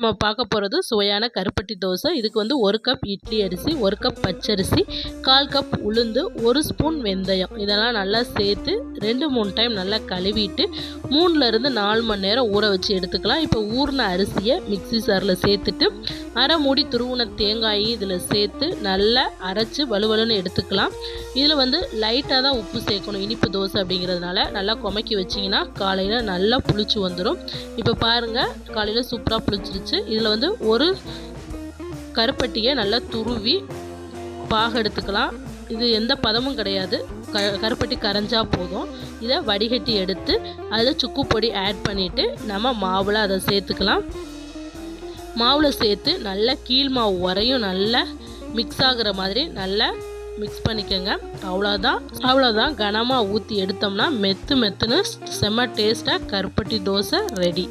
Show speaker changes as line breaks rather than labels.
நம்ம பார்க்க போகிறது சுவையான கருப்பட்டி தோசை. இதுக்கு வந்து 1 கப் இட்லி அரிசி, 1 கப் பச்சரிசி, 1/4 கப் உளுந்து, 1 ஸ்பூன் வெந்தயம் இதெல்லாம் நல்லா சேர்த்து 2-3 டைம் நல்லா கழுவிட்டு 3லேருந்து 4 மணி நேரம் ஊற வச்சு எடுத்துக்கலாம். இப்போ ஊறின அரிசியை மிக்ஸி ஜாரில் சேர்த்துட்டு அரை மூடி துருவின தேங்காயை இதில் சேர்த்து நல்லா அரைச்சி வலுவலுன்னு எடுத்துக்கலாம். இதில் வந்து லைட்டாக தான் உப்பு சேர்க்கணும். இனிப்பு தோசை அப்படிங்கிறதுனால நல்லா குமைக்கி வச்சிங்கன்னா காலையில் நல்லா புளிச்சு வந்துடும். இப்போ பாருங்கள், காலையில் சூப்பராக புளிச்சிருச்சு. இதில் வந்து ஒரு கருப்பட்டியை நல்லா துருவி பாக எடுத்துக்கலாம். இது எந்த பதமும் கிடையாது, கருப்பட்டி கரைஞ்சா போதும். இதை வடிகட்டி எடுத்து அதில் சுக்கு பொடி ஆட் பண்ணிவிட்டு நம்ம மாவில் அதை சேர்த்துக்கலாம். மாவில் சேர்த்து நல்லா கீழ் மாவு வரையும் நல்லா மிக்ஸ் ஆகிற மாதிரி நல்லா மிக்ஸ் பண்ணிக்கோங்க. அவ்வளோதான் கனமாக ஊற்றி எடுத்தோம்னா மெத்துன்னு செம்ம டேஸ்ட்டாக கருப்பட்டி தோசை ரெடி.